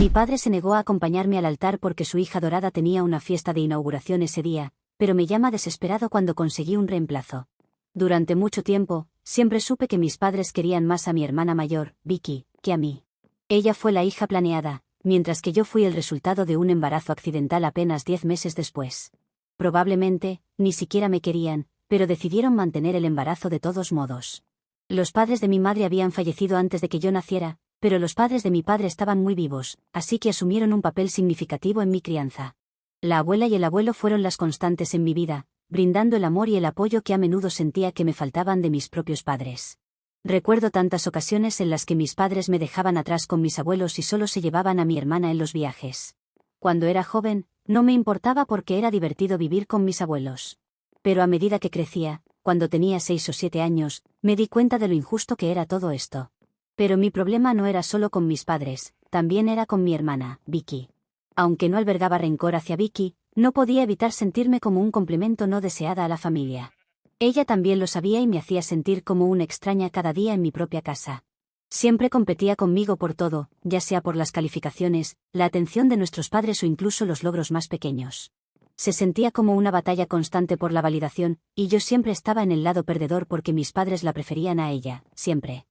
Mi padre se negó a acompañarme al altar porque su hija dorada tenía una fiesta de inauguración ese día, pero me llama desesperado cuando conseguí un reemplazo. Durante mucho tiempo, siempre supe que mis padres querían más a mi hermana mayor, Vicky, que a mí. Ella fue la hija planeada, mientras que yo fui el resultado de un embarazo accidental apenas 10 meses después. Probablemente, ni siquiera me querían, pero decidieron mantener el embarazo de todos modos. Los padres de mi madre habían fallecido antes de que yo naciera, pero los padres de mi padre estaban muy vivos, así que asumieron un papel significativo en mi crianza. La abuela y el abuelo fueron las constantes en mi vida, brindando el amor y el apoyo que a menudo sentía que me faltaban de mis propios padres. Recuerdo tantas ocasiones en las que mis padres me dejaban atrás con mis abuelos y solo se llevaban a mi hermana en los viajes. Cuando era joven, no me importaba porque era divertido vivir con mis abuelos. Pero a medida que crecía, cuando tenía 6 o 7 años, me di cuenta de lo injusto que era todo esto. Pero mi problema no era solo con mis padres, también era con mi hermana, Vicky. Aunque no albergaba rencor hacia Vicky, no podía evitar sentirme como un complemento no deseada a la familia. Ella también lo sabía y me hacía sentir como una extraña cada día en mi propia casa. Siempre competía conmigo por todo, ya sea por las calificaciones, la atención de nuestros padres o incluso los logros más pequeños. Se sentía como una batalla constante por la validación, y yo siempre estaba en el lado perdedor porque mis padres la preferían a ella, siempre.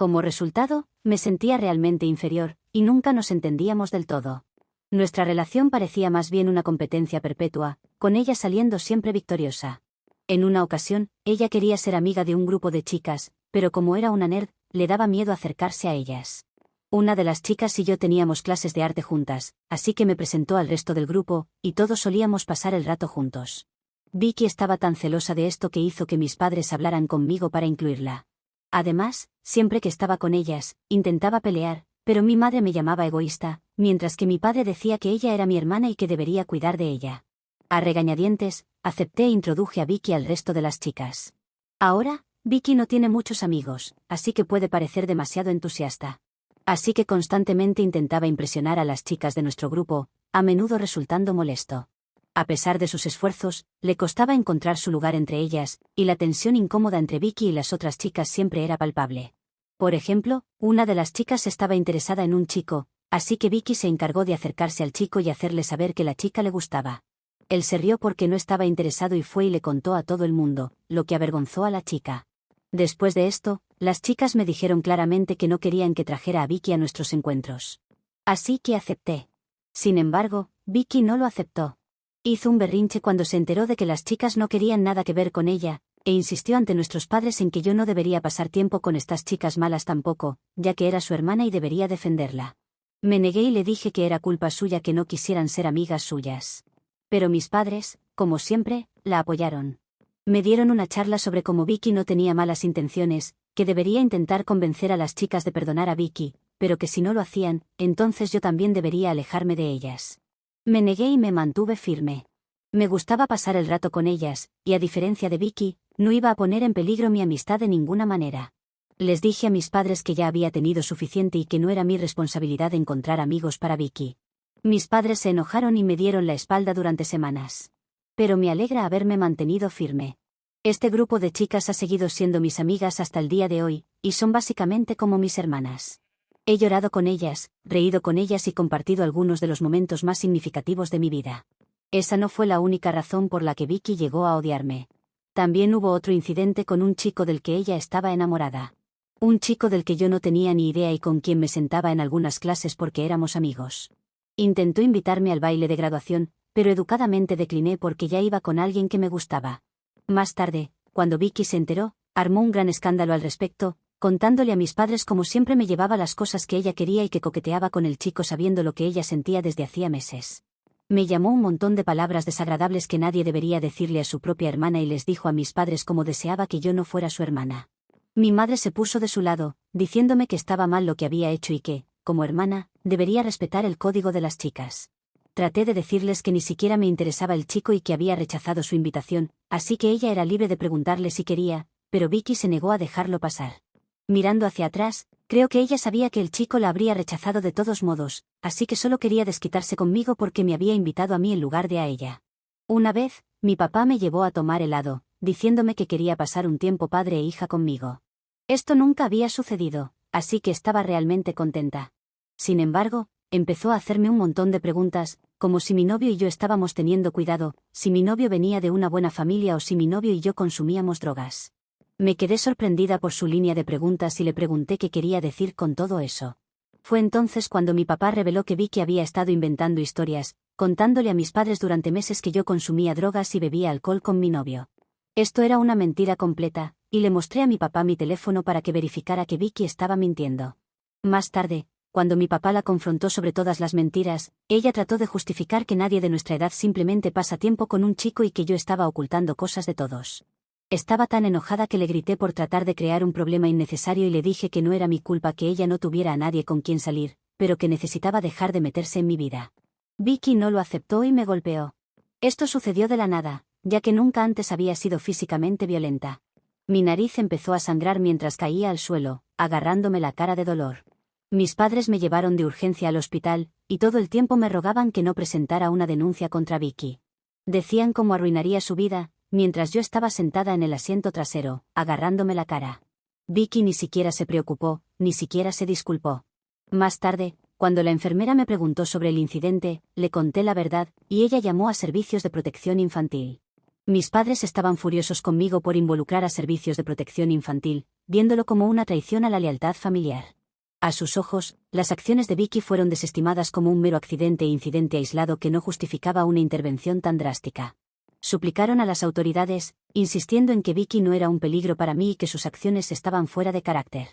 Como resultado, me sentía realmente inferior, y nunca nos entendíamos del todo. Nuestra relación parecía más bien una competencia perpetua, con ella saliendo siempre victoriosa. En una ocasión, ella quería ser amiga de un grupo de chicas, pero como era una nerd, le daba miedo acercarse a ellas. Una de las chicas y yo teníamos clases de arte juntas, así que me presentó al resto del grupo, y todos solíamos pasar el rato juntos. Vicky estaba tan celosa de esto que hizo que mis padres hablaran conmigo para incluirla. Además, siempre que estaba con ellas, intentaba pelear, pero mi madre me llamaba egoísta, mientras que mi padre decía que ella era mi hermana y que debería cuidar de ella. A regañadientes, acepté e introduje a Vicky al resto de las chicas. Ahora, Vicky no tiene muchos amigos, así que puede parecer demasiado entusiasta. Así que constantemente intentaba impresionar a las chicas de nuestro grupo, a menudo resultando molesto. A pesar de sus esfuerzos, le costaba encontrar su lugar entre ellas, y la tensión incómoda entre Vicky y las otras chicas siempre era palpable. Por ejemplo, una de las chicas estaba interesada en un chico, así que Vicky se encargó de acercarse al chico y hacerle saber que la chica le gustaba. Él se rió porque no estaba interesado y fue y le contó a todo el mundo, lo que avergonzó a la chica. Después de esto, las chicas me dijeron claramente que no querían que trajera a Vicky a nuestros encuentros. Así que acepté. Sin embargo, Vicky no lo aceptó. Hizo un berrinche cuando se enteró de que las chicas no querían nada que ver con ella, e insistió ante nuestros padres en que yo no debería pasar tiempo con estas chicas malas tampoco, ya que era su hermana y debería defenderla. Me negué y le dije que era culpa suya que no quisieran ser amigas suyas. Pero mis padres, como siempre, la apoyaron. Me dieron una charla sobre cómo Vicky no tenía malas intenciones, que debería intentar convencer a las chicas de perdonar a Vicky, pero que si no lo hacían, entonces yo también debería alejarme de ellas. Me negué y me mantuve firme. Me gustaba pasar el rato con ellas, y a diferencia de Vicky, no iba a poner en peligro mi amistad de ninguna manera. Les dije a mis padres que ya había tenido suficiente y que no era mi responsabilidad encontrar amigos para Vicky. Mis padres se enojaron y me dieron la espalda durante semanas. Pero me alegra haberme mantenido firme. Este grupo de chicas ha seguido siendo mis amigas hasta el día de hoy, y son básicamente como mis hermanas. He llorado con ellas, reído con ellas y compartido algunos de los momentos más significativos de mi vida. Esa no fue la única razón por la que Vicky llegó a odiarme. También hubo otro incidente con un chico del que ella estaba enamorada. Un chico del que yo no tenía ni idea y con quien me sentaba en algunas clases porque éramos amigos. Intentó invitarme al baile de graduación, pero educadamente decliné porque ya iba con alguien que me gustaba. Más tarde, cuando Vicky se enteró, armó un gran escándalo al respecto, contándole a mis padres cómo siempre me llevaba las cosas que ella quería y que coqueteaba con el chico sabiendo lo que ella sentía desde hacía meses. Me llamó un montón de palabras desagradables que nadie debería decirle a su propia hermana y les dijo a mis padres cómo deseaba que yo no fuera su hermana. Mi madre se puso de su lado, diciéndome que estaba mal lo que había hecho y que, como hermana, debería respetar el código de las chicas. Traté de decirles que ni siquiera me interesaba el chico y que había rechazado su invitación, así que ella era libre de preguntarle si quería, pero Vicky se negó a dejarlo pasar. Mirando hacia atrás, creo que ella sabía que el chico la habría rechazado de todos modos, así que solo quería desquitarse conmigo porque me había invitado a mí en lugar de a ella. Una vez, mi papá me llevó a tomar helado, diciéndome que quería pasar un tiempo padre e hija conmigo. Esto nunca había sucedido, así que estaba realmente contenta. Sin embargo, empezó a hacerme un montón de preguntas, como si mi novio y yo estábamos teniendo cuidado, si mi novio venía de una buena familia o si mi novio y yo consumíamos drogas. Me quedé sorprendida por su línea de preguntas y le pregunté qué quería decir con todo eso. Fue entonces cuando mi papá reveló que Vicky había estado inventando historias, contándole a mis padres durante meses que yo consumía drogas y bebía alcohol con mi novio. Esto era una mentira completa, y le mostré a mi papá mi teléfono para que verificara que Vicky estaba mintiendo. Más tarde, cuando mi papá la confrontó sobre todas las mentiras, ella trató de justificar que nadie de nuestra edad simplemente pasa tiempo con un chico y que yo estaba ocultando cosas de todos. Estaba tan enojada que le grité por tratar de crear un problema innecesario y le dije que no era mi culpa que ella no tuviera a nadie con quien salir, pero que necesitaba dejar de meterse en mi vida. Vicky no lo aceptó y me golpeó. Esto sucedió de la nada, ya que nunca antes había sido físicamente violenta. Mi nariz empezó a sangrar mientras caía al suelo, agarrándome la cara de dolor. Mis padres me llevaron de urgencia al hospital, y todo el tiempo me rogaban que no presentara una denuncia contra Vicky. Decían cómo arruinaría su vida, mientras yo estaba sentada en el asiento trasero, agarrándome la cara. Vicky ni siquiera se preocupó, ni siquiera se disculpó. Más tarde, cuando la enfermera me preguntó sobre el incidente, le conté la verdad, y ella llamó a Servicios de Protección Infantil. Mis padres estaban furiosos conmigo por involucrar a Servicios de Protección Infantil, viéndolo como una traición a la lealtad familiar. A sus ojos, las acciones de Vicky fueron desestimadas como un mero accidente e incidente aislado que no justificaba una intervención tan drástica. Suplicaron a las autoridades, insistiendo en que Vicky no era un peligro para mí y que sus acciones estaban fuera de carácter.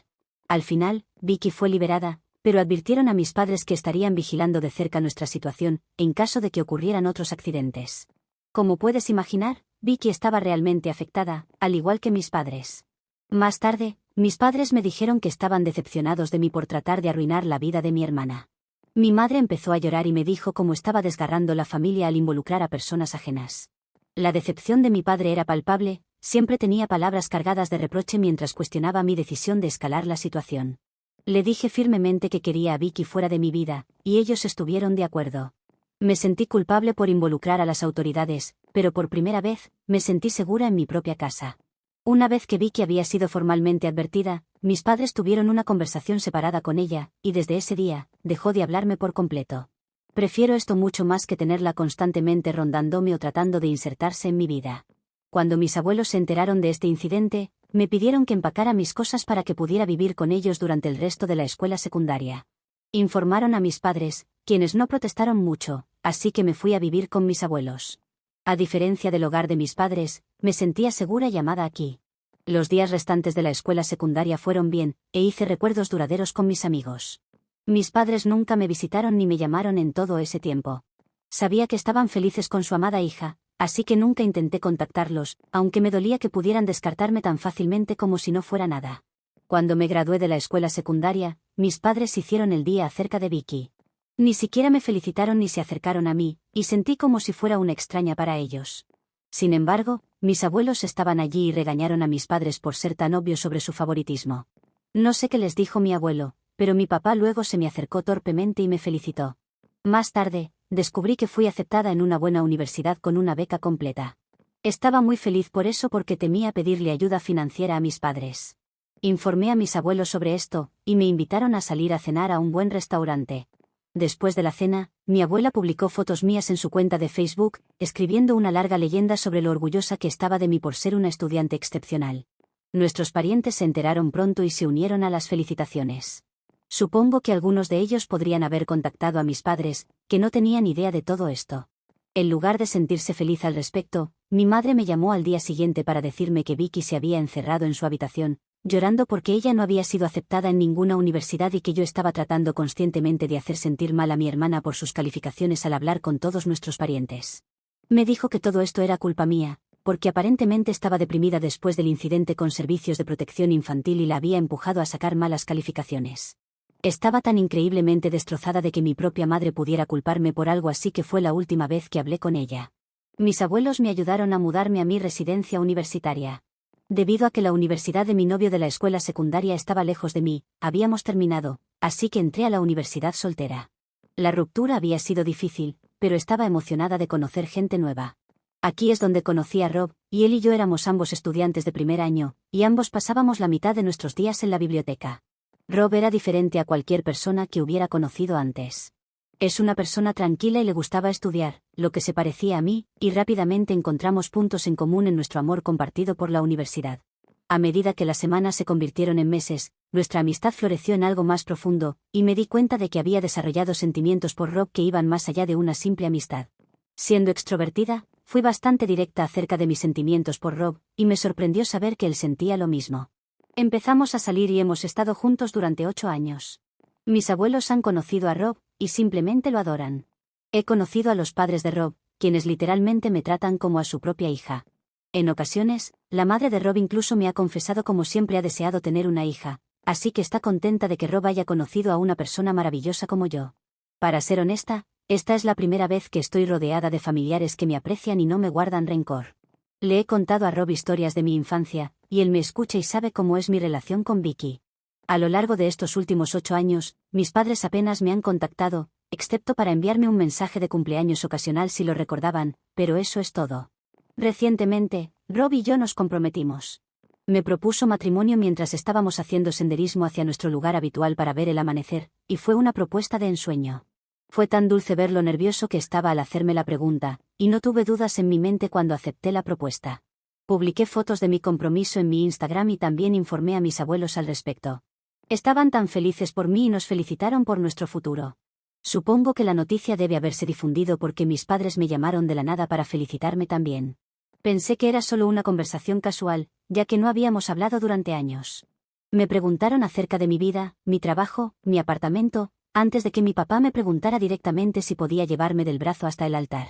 Al final, Vicky fue liberada, pero advirtieron a mis padres que estarían vigilando de cerca nuestra situación, en caso de que ocurrieran otros accidentes. Como puedes imaginar, Vicky estaba realmente afectada, al igual que mis padres. Más tarde, mis padres me dijeron que estaban decepcionados de mí por tratar de arruinar la vida de mi hermana. Mi madre empezó a llorar y me dijo cómo estaba desgarrando la familia al involucrar a personas ajenas. La decepción de mi padre era palpable, siempre tenía palabras cargadas de reproche mientras cuestionaba mi decisión de escalar la situación. Le dije firmemente que quería a Vicky fuera de mi vida, y ellos estuvieron de acuerdo. Me sentí culpable por involucrar a las autoridades, pero por primera vez, me sentí segura en mi propia casa. Una vez que Vicky había sido formalmente advertida, mis padres tuvieron una conversación separada con ella, y desde ese día, dejó de hablarme por completo. Prefiero esto mucho más que tenerla constantemente rondándome o tratando de insertarse en mi vida. Cuando mis abuelos se enteraron de este incidente, me pidieron que empacara mis cosas para que pudiera vivir con ellos durante el resto de la escuela secundaria. Informaron a mis padres, quienes no protestaron mucho, así que me fui a vivir con mis abuelos. A diferencia del hogar de mis padres, me sentía segura y amada aquí. Los días restantes de la escuela secundaria fueron bien, e hice recuerdos duraderos con mis amigos. Mis padres nunca me visitaron ni me llamaron en todo ese tiempo. Sabía que estaban felices con su amada hija, así que nunca intenté contactarlos, aunque me dolía que pudieran descartarme tan fácilmente como si no fuera nada. Cuando me gradué de la escuela secundaria, mis padres hicieron el día acerca de Vicky. Ni siquiera me felicitaron ni se acercaron a mí, y sentí como si fuera una extraña para ellos. Sin embargo, mis abuelos estaban allí y regañaron a mis padres por ser tan obvios sobre su favoritismo. No sé qué les dijo mi abuelo, pero mi papá luego se me acercó torpemente y me felicitó. Más tarde, descubrí que fui aceptada en una buena universidad con una beca completa. Estaba muy feliz por eso porque temía pedirle ayuda financiera a mis padres. Informé a mis abuelos sobre esto, y me invitaron a salir a cenar a un buen restaurante. Después de la cena, mi abuela publicó fotos mías en su cuenta de Facebook, escribiendo una larga leyenda sobre lo orgullosa que estaba de mí por ser una estudiante excepcional. Nuestros parientes se enteraron pronto y se unieron a las felicitaciones. Supongo que algunos de ellos podrían haber contactado a mis padres, que no tenían idea de todo esto. En lugar de sentirse feliz al respecto, mi madre me llamó al día siguiente para decirme que Vicky se había encerrado en su habitación, llorando porque ella no había sido aceptada en ninguna universidad y que yo estaba tratando conscientemente de hacer sentir mal a mi hermana por sus calificaciones al hablar con todos nuestros parientes. Me dijo que todo esto era culpa mía, porque aparentemente estaba deprimida después del incidente con Servicios de Protección Infantil y la había empujado a sacar malas calificaciones. Estaba tan increíblemente destrozada de que mi propia madre pudiera culparme por algo así que fue la última vez que hablé con ella. Mis abuelos me ayudaron a mudarme a mi residencia universitaria. Debido a que la universidad de mi novio de la escuela secundaria estaba lejos de mí, habíamos terminado, así que entré a la universidad soltera. La ruptura había sido difícil, pero estaba emocionada de conocer gente nueva. Aquí es donde conocí a Rob, y él y yo éramos ambos estudiantes de primer año, y ambos pasábamos la mitad de nuestros días en la biblioteca. Rob era diferente a cualquier persona que hubiera conocido antes. Es una persona tranquila y le gustaba estudiar, lo que se parecía a mí, y rápidamente encontramos puntos en común en nuestro amor compartido por la universidad. A medida que las semanas se convirtieron en meses, nuestra amistad floreció en algo más profundo, y me di cuenta de que había desarrollado sentimientos por Rob que iban más allá de una simple amistad. Siendo extrovertida, fui bastante directa acerca de mis sentimientos por Rob, y me sorprendió saber que él sentía lo mismo. Empezamos a salir y hemos estado juntos durante 8 años. Mis abuelos han conocido a Rob, y simplemente lo adoran. He conocido a los padres de Rob, quienes literalmente me tratan como a su propia hija. En ocasiones, la madre de Rob incluso me ha confesado como siempre ha deseado tener una hija, así que está contenta de que Rob haya conocido a una persona maravillosa como yo. Para ser honesta, esta es la primera vez que estoy rodeada de familiares que me aprecian y no me guardan rencor. Le he contado a Rob historias de mi infancia, y él me escucha y sabe cómo es mi relación con Vicky. A lo largo de estos últimos 8 años, mis padres apenas me han contactado, excepto para enviarme un mensaje de cumpleaños ocasional si lo recordaban, pero eso es todo. Recientemente, Rob y yo nos comprometimos. Me propuso matrimonio mientras estábamos haciendo senderismo hacia nuestro lugar habitual para ver el amanecer, y fue una propuesta de ensueño. Fue tan dulce ver lo nervioso que estaba al hacerme la pregunta, y no tuve dudas en mi mente cuando acepté la propuesta. Publiqué fotos de mi compromiso en mi Instagram y también informé a mis abuelos al respecto. Estaban tan felices por mí y nos felicitaron por nuestro futuro. Supongo que la noticia debe haberse difundido porque mis padres me llamaron de la nada para felicitarme también. Pensé que era solo una conversación casual, ya que no habíamos hablado durante años. Me preguntaron acerca de mi vida, mi trabajo, mi apartamento, antes de que mi papá me preguntara directamente si podía llevarme del brazo hasta el altar.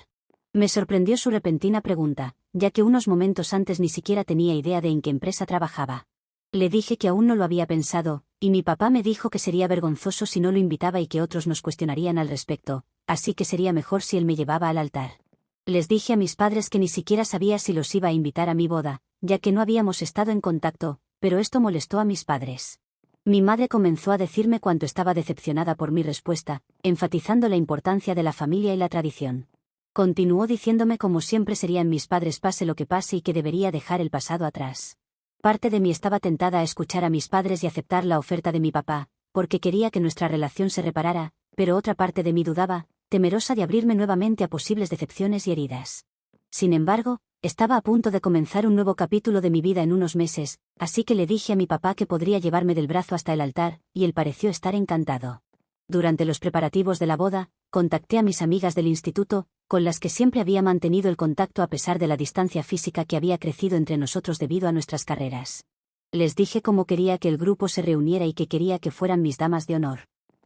Me sorprendió su repentina pregunta, ya que unos momentos antes ni siquiera tenía idea de en qué empresa trabajaba. Le dije que aún no lo había pensado, y mi papá me dijo que sería vergonzoso si no lo invitaba y que otros nos cuestionarían al respecto, así que sería mejor si él me llevaba al altar. Les dije a mis padres que ni siquiera sabía si los iba a invitar a mi boda, ya que no habíamos estado en contacto, pero esto molestó a mis padres. Mi madre comenzó a decirme cuánto estaba decepcionada por mi respuesta, enfatizando la importancia de la familia y la tradición. Continuó diciéndome como siempre serían mis padres pase lo que pase y que debería dejar el pasado atrás. Parte de mí estaba tentada a escuchar a mis padres y aceptar la oferta de mi papá, porque quería que nuestra relación se reparara, pero otra parte de mí dudaba, temerosa de abrirme nuevamente a posibles decepciones y heridas. Sin embargo, estaba a punto de comenzar un nuevo capítulo de mi vida en unos meses, así que le dije a mi papá que podría llevarme del brazo hasta el altar, y él pareció estar encantado. Durante los preparativos de la boda, contacté a mis amigas del instituto, con las que siempre había mantenido el contacto a pesar de la distancia física que había crecido entre nosotros debido a nuestras carreras. Les dije cómo quería que el grupo se reuniera y que quería que fueran mis damas de honor.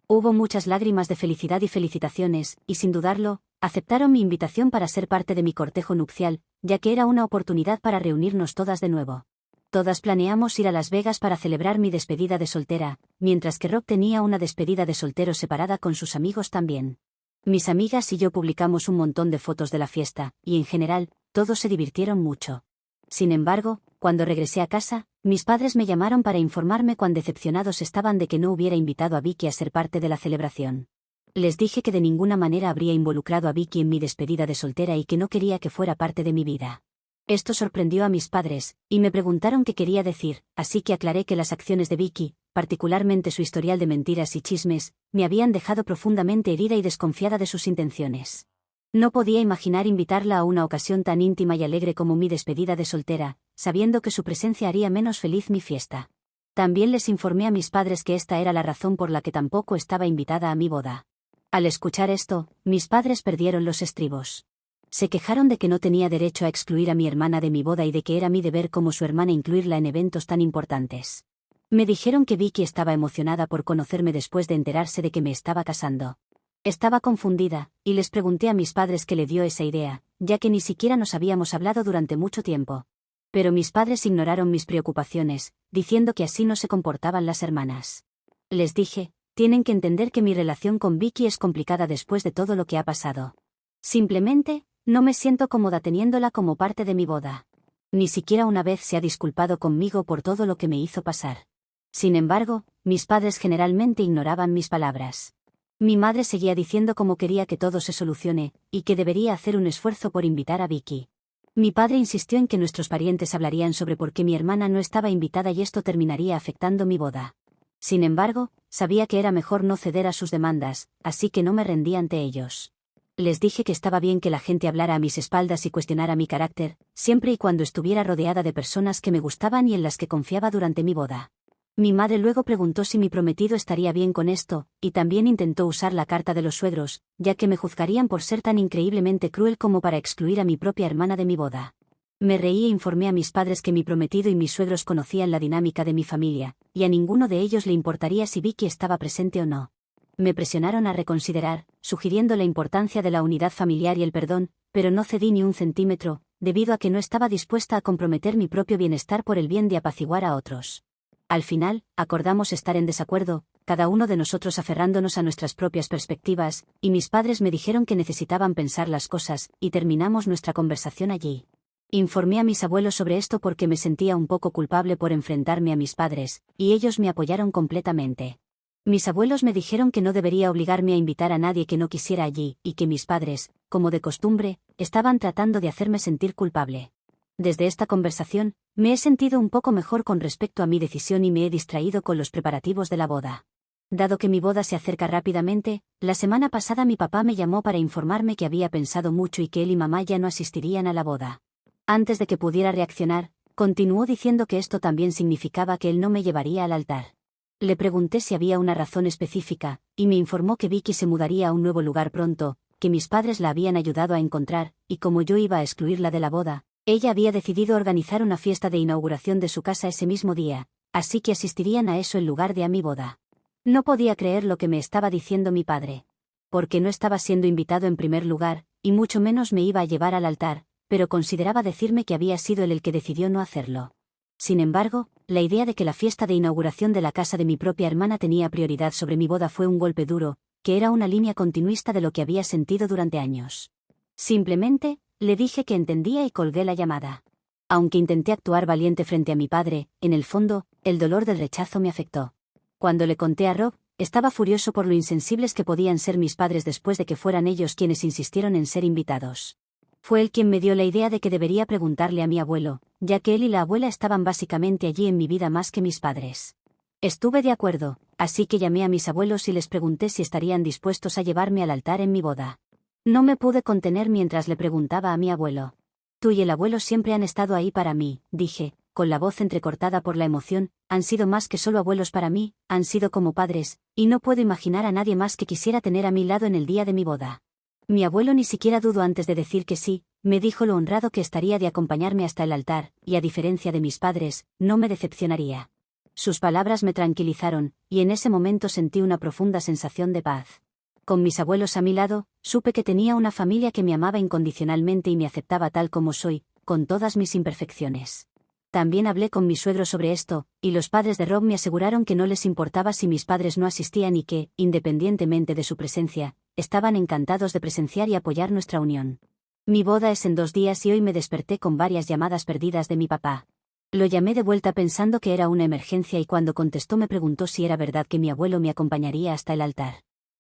Hubo muchas lágrimas de felicidad y felicitaciones, y sin dudarlo, aceptaron mi invitación para ser parte de mi cortejo nupcial, ya que era una oportunidad para reunirnos todas de nuevo. Todas planeamos ir a Las Vegas para celebrar mi despedida de soltera, mientras que Rob tenía una despedida de soltero separada con sus amigos también. Mis amigas y yo publicamos un montón de fotos de la fiesta, y en general, todos se divirtieron mucho. Sin embargo, cuando regresé a casa, mis padres me llamaron para informarme cuán decepcionados estaban de que no hubiera invitado a Vicky a ser parte de la celebración. Les dije que de ninguna manera habría involucrado a Vicky en mi despedida de soltera y que no quería que fuera parte de mi vida. Esto sorprendió a mis padres, y me preguntaron qué quería decir, así que aclaré que las acciones de Vicky, particularmente su historial de mentiras y chismes, me habían dejado profundamente herida y desconfiada de sus intenciones. No podía imaginar invitarla a una ocasión tan íntima y alegre como mi despedida de soltera, sabiendo que su presencia haría menos feliz mi fiesta. También les informé a mis padres que esta era la razón por la que tampoco estaba invitada a mi boda. Al escuchar esto, mis padres perdieron los estribos. Se quejaron de que no tenía derecho a excluir a mi hermana de mi boda y de que era mi deber como su hermana incluirla en eventos tan importantes. Me dijeron que Vicky estaba emocionada por conocerme después de enterarse de que me estaba casando. Estaba confundida, y les pregunté a mis padres qué le dio esa idea, ya que ni siquiera nos habíamos hablado durante mucho tiempo. Pero mis padres ignoraron mis preocupaciones, diciendo que así no se comportaban las hermanas. Les dije, tienen que entender que mi relación con Vicky es complicada después de todo lo que ha pasado. Simplemente, no me siento cómoda teniéndola como parte de mi boda. Ni siquiera una vez se ha disculpado conmigo por todo lo que me hizo pasar. Sin embargo, mis padres generalmente ignoraban mis palabras. Mi madre seguía diciendo cómo quería que todo se solucione, y que debería hacer un esfuerzo por invitar a Vicky. Mi padre insistió en que nuestros parientes hablarían sobre por qué mi hermana no estaba invitada y esto terminaría afectando mi boda. Sin embargo, sabía que era mejor no ceder a sus demandas, así que no me rendí ante ellos. Les dije que estaba bien que la gente hablara a mis espaldas y cuestionara mi carácter, siempre y cuando estuviera rodeada de personas que me gustaban y en las que confiaba durante mi boda. Mi madre luego preguntó si mi prometido estaría bien con esto, y también intentó usar la carta de los suegros, ya que me juzgarían por ser tan increíblemente cruel como para excluir a mi propia hermana de mi boda. Me reí e informé a mis padres que mi prometido y mis suegros conocían la dinámica de mi familia, y a ninguno de ellos le importaría si Vicky estaba presente o no. Me presionaron a reconsiderar, sugiriendo la importancia de la unidad familiar y el perdón, pero no cedí ni un centímetro, debido a que no estaba dispuesta a comprometer mi propio bienestar por el bien de apaciguar a otros. Al final, acordamos estar en desacuerdo, cada uno de nosotros aferrándonos a nuestras propias perspectivas, y mis padres me dijeron que necesitaban pensar las cosas, y terminamos nuestra conversación allí. Informé a mis abuelos sobre esto porque me sentía un poco culpable por enfrentarme a mis padres, y ellos me apoyaron completamente. Mis abuelos me dijeron que no debería obligarme a invitar a nadie que no quisiera allí, y que mis padres, como de costumbre, estaban tratando de hacerme sentir culpable. Desde esta conversación, me he sentido un poco mejor con respecto a mi decisión y me he distraído con los preparativos de la boda. Dado que mi boda se acerca rápidamente, la semana pasada mi papá me llamó para informarme que había pensado mucho y que él y mamá ya no asistirían a la boda. Antes de que pudiera reaccionar, continuó diciendo que esto también significaba que él no me llevaría al altar. Le pregunté si había una razón específica, y me informó que Vicky se mudaría a un nuevo lugar pronto, que mis padres la habían ayudado a encontrar, y como yo iba a excluirla de la boda, ella había decidido organizar una fiesta de inauguración de su casa ese mismo día, así que asistirían a eso en lugar de a mi boda. No podía creer lo que me estaba diciendo mi padre. Porque no estaba siendo invitado en primer lugar, y mucho menos me iba a llevar al altar, pero consideraba decirme que había sido él el que decidió no hacerlo. Sin embargo, la idea de que la fiesta de inauguración de la casa de mi propia hermana tenía prioridad sobre mi boda fue un golpe duro, que era una línea continuista de lo que había sentido durante años. Simplemente, le dije que entendía y colgué la llamada. Aunque intenté actuar valiente frente a mi padre, en el fondo, el dolor del rechazo me afectó. Cuando le conté a Rob, estaba furioso por lo insensibles que podían ser mis padres después de que fueran ellos quienes insistieron en ser invitados. Fue él quien me dio la idea de que debería preguntarle a mi abuelo, ya que él y la abuela estaban básicamente allí en mi vida más que mis padres. Estuve de acuerdo, así que llamé a mis abuelos y les pregunté si estarían dispuestos a llevarme al altar en mi boda. No me pude contener mientras le preguntaba a mi abuelo. Tú y el abuelo siempre han estado ahí para mí, dije, con la voz entrecortada por la emoción, han sido más que solo abuelos para mí, han sido como padres, y no puedo imaginar a nadie más que quisiera tener a mi lado en el día de mi boda. Mi abuelo ni siquiera dudó antes de decir que sí, me dijo lo honrado que estaría de acompañarme hasta el altar, y a diferencia de mis padres, no me decepcionaría. Sus palabras me tranquilizaron, y en ese momento sentí una profunda sensación de paz. Con mis abuelos a mi lado, supe que tenía una familia que me amaba incondicionalmente y me aceptaba tal como soy, con todas mis imperfecciones. También hablé con mi suegro sobre esto, y los padres de Rob me aseguraron que no les importaba si mis padres no asistían y que, independientemente de su presencia, estaban encantados de presenciar y apoyar nuestra unión. Mi boda es en 2 días y hoy me desperté con varias llamadas perdidas de mi papá. Lo llamé de vuelta pensando que era una emergencia y cuando contestó me preguntó si era verdad que mi abuelo me acompañaría hasta el altar.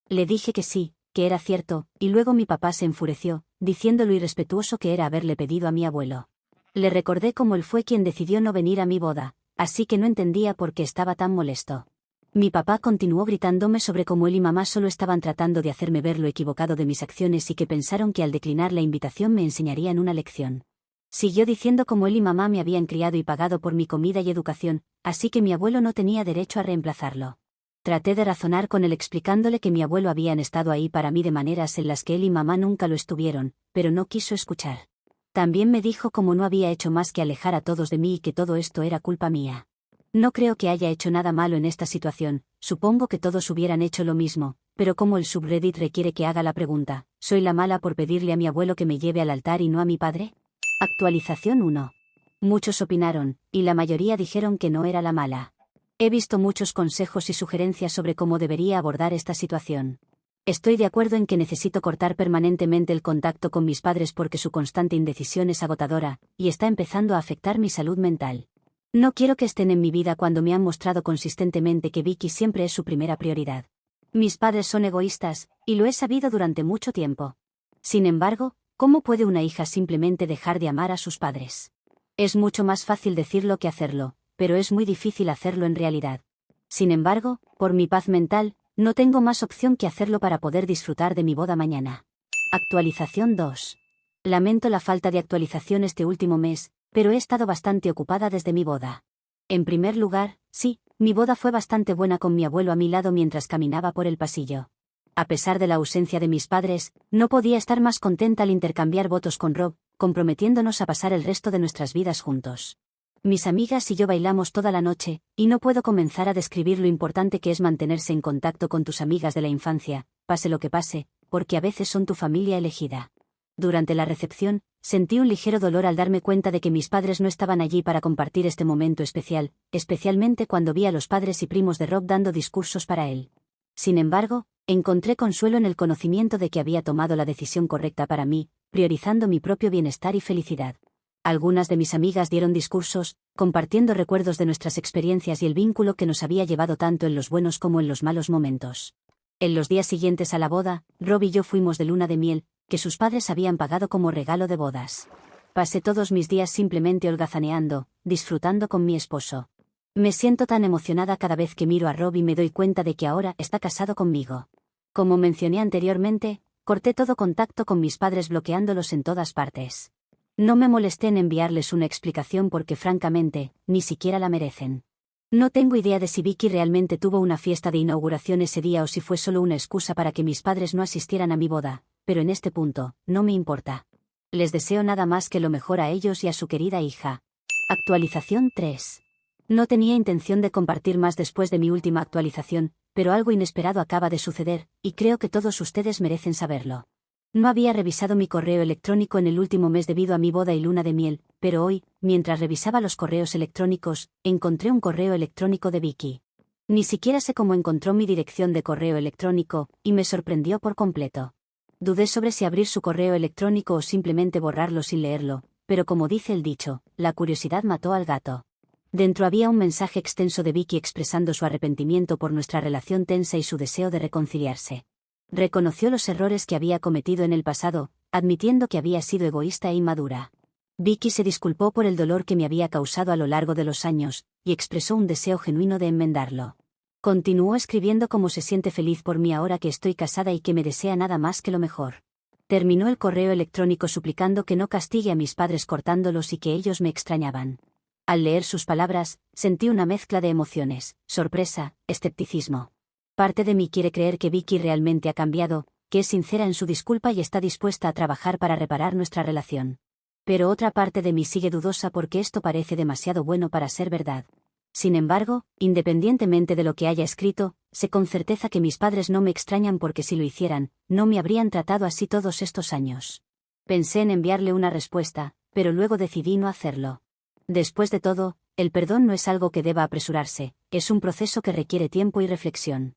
Le dije que sí, que era cierto, y luego mi papá se enfureció, diciendo lo irrespetuoso que era haberle pedido a mi abuelo. Le recordé cómo él fue quien decidió no venir a mi boda, así que no entendía por qué estaba tan molesto. Mi papá continuó gritándome sobre cómo él y mamá solo estaban tratando de hacerme ver lo equivocado de mis acciones y que pensaron que al declinar la invitación me enseñarían una lección. Siguió diciendo cómo él y mamá me habían criado y pagado por mi comida y educación, así que mi abuelo no tenía derecho a reemplazarlo. Traté de razonar con él explicándole que mi abuelo habían estado ahí para mí de maneras en las que él y mamá nunca lo estuvieron, pero no quiso escuchar. También me dijo cómo no había hecho más que alejar a todos de mí y que todo esto era culpa mía. No creo que haya hecho nada malo en esta situación, supongo que todos hubieran hecho lo mismo, pero como el subreddit requiere que haga la pregunta, ¿soy la mala por pedirle a mi abuelo que me lleve al altar y no a mi padre? Actualización 1. Muchos opinaron, y la mayoría dijeron que no era la mala. He visto muchos consejos y sugerencias sobre cómo debería abordar esta situación. Estoy de acuerdo en que necesito cortar permanentemente el contacto con mis padres porque su constante indecisión es agotadora, y está empezando a afectar mi salud mental. No quiero que estén en mi vida cuando me han mostrado consistentemente que Vicky siempre es su primera prioridad. Mis padres son egoístas, y lo he sabido durante mucho tiempo. Sin embargo, ¿cómo puede una hija simplemente dejar de amar a sus padres? Es mucho más fácil decirlo que hacerlo, pero es muy difícil hacerlo en realidad. Sin embargo, por mi paz mental, no tengo más opción que hacerlo para poder disfrutar de mi boda mañana. Actualización 2. Lamento la falta de actualización este último mes, pero he estado bastante ocupada desde mi boda. En primer lugar, sí, mi boda fue bastante buena con mi abuelo a mi lado mientras caminaba por el pasillo. A pesar de la ausencia de mis padres, no podía estar más contenta al intercambiar votos con Rob, comprometiéndonos a pasar el resto de nuestras vidas juntos. Mis amigas y yo bailamos toda la noche, y no puedo comenzar a describir lo importante que es mantenerse en contacto con tus amigas de la infancia, pase lo que pase, porque a veces son tu familia elegida. Durante la recepción, sentí un ligero dolor al darme cuenta de que mis padres no estaban allí para compartir este momento especial, especialmente cuando vi a los padres y primos de Rob dando discursos para él. Sin embargo, encontré consuelo en el conocimiento de que había tomado la decisión correcta para mí, priorizando mi propio bienestar y felicidad. Algunas de mis amigas dieron discursos, compartiendo recuerdos de nuestras experiencias y el vínculo que nos había llevado tanto en los buenos como en los malos momentos. En los días siguientes a la boda, Rob y yo fuimos de luna de miel, que sus padres habían pagado como regalo de bodas. Pasé todos mis días simplemente holgazaneando, disfrutando con mi esposo. Me siento tan emocionada cada vez que miro a Rob y me doy cuenta de que ahora está casado conmigo. Como mencioné anteriormente, corté todo contacto con mis padres bloqueándolos en todas partes. No me molesté en enviarles una explicación porque francamente, ni siquiera la merecen. No tengo idea de si Vicky realmente tuvo una fiesta de inauguración ese día o si fue solo una excusa para que mis padres no asistieran a mi boda, pero en este punto, no me importa. Les deseo nada más que lo mejor a ellos y a su querida hija. Actualización 3. No tenía intención de compartir más después de mi última actualización, pero algo inesperado acaba de suceder, y creo que todos ustedes merecen saberlo. No había revisado mi correo electrónico en el último mes debido a mi boda y luna de miel, pero hoy, mientras revisaba los correos electrónicos, encontré un correo electrónico de Vicky. Ni siquiera sé cómo encontró mi dirección de correo electrónico, y me sorprendió por completo. Dudé sobre si abrir su correo electrónico o simplemente borrarlo sin leerlo, pero como dice el dicho, la curiosidad mató al gato. Dentro había un mensaje extenso de Vicky expresando su arrepentimiento por nuestra relación tensa y su deseo de reconciliarse. Reconoció los errores que había cometido en el pasado, admitiendo que había sido egoísta e inmadura. Vicky se disculpó por el dolor que me había causado a lo largo de los años, y expresó un deseo genuino de enmendarlo. Continuó escribiendo cómo se siente feliz por mí ahora que estoy casada y que me desea nada más que lo mejor. Terminó el correo electrónico suplicando que no castigue a mis padres cortándolos y que ellos me extrañaban. Al leer sus palabras, sentí una mezcla de emociones, sorpresa, escepticismo. Parte de mí quiere creer que Vicky realmente ha cambiado, que es sincera en su disculpa y está dispuesta a trabajar para reparar nuestra relación. Pero otra parte de mí sigue dudosa porque esto parece demasiado bueno para ser verdad. Sin embargo, independientemente de lo que haya escrito, sé con certeza que mis padres no me extrañan porque si lo hicieran, no me habrían tratado así todos estos años. Pensé en enviarle una respuesta, pero luego decidí no hacerlo. Después de todo, el perdón no es algo que deba apresurarse, es un proceso que requiere tiempo y reflexión.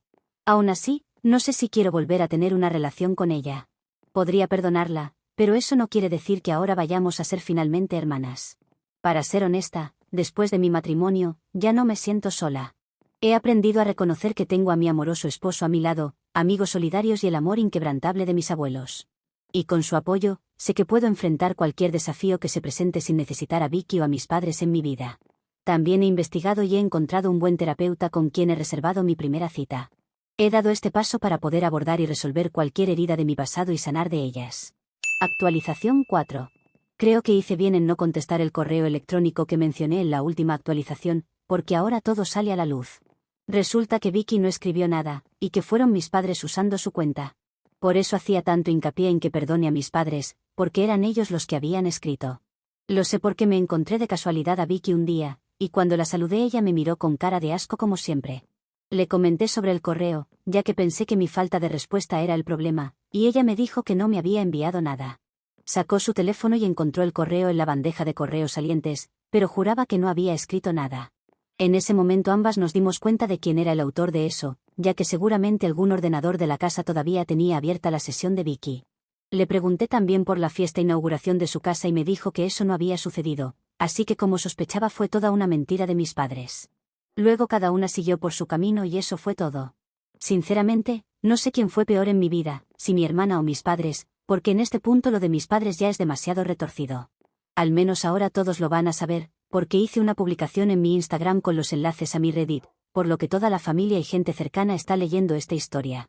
Aún así, no sé si quiero volver a tener una relación con ella. Podría perdonarla, pero eso no quiere decir que ahora vayamos a ser finalmente hermanas. Para ser honesta, después de mi matrimonio, ya no me siento sola. He aprendido a reconocer que tengo a mi amoroso esposo a mi lado, amigos solidarios y el amor inquebrantable de mis abuelos. Y con su apoyo, sé que puedo enfrentar cualquier desafío que se presente sin necesitar a Vicky o a mis padres en mi vida. También he investigado y he encontrado un buen terapeuta con quien he reservado mi primera cita. He dado este paso para poder abordar y resolver cualquier herida de mi pasado y sanar de ellas. Actualización 4. Creo que hice bien en no contestar el correo electrónico que mencioné en la última actualización, porque ahora todo sale a la luz. Resulta que Vicky no escribió nada, y que fueron mis padres usando su cuenta. Por eso hacía tanto hincapié en que perdone a mis padres, porque eran ellos los que habían escrito. Lo sé porque me encontré de casualidad a Vicky un día, y cuando la saludé ella me miró con cara de asco como siempre. Le comenté sobre el correo, ya que pensé que mi falta de respuesta era el problema, y ella me dijo que no me había enviado nada. Sacó su teléfono y encontró el correo en la bandeja de correos salientes, pero juraba que no había escrito nada. En ese momento ambas nos dimos cuenta de quién era el autor de eso, ya que seguramente algún ordenador de la casa todavía tenía abierta la sesión de Vicky. Le pregunté también por la fiesta inauguración de su casa y me dijo que eso no había sucedido, así que como sospechaba fue toda una mentira de mis padres. Luego cada una siguió por su camino y eso fue todo. Sinceramente, no sé quién fue peor en mi vida, si mi hermana o mis padres, porque en este punto lo de mis padres ya es demasiado retorcido. Al menos ahora todos lo van a saber, porque hice una publicación en mi Instagram con los enlaces a mi Reddit, por lo que toda la familia y gente cercana está leyendo esta historia.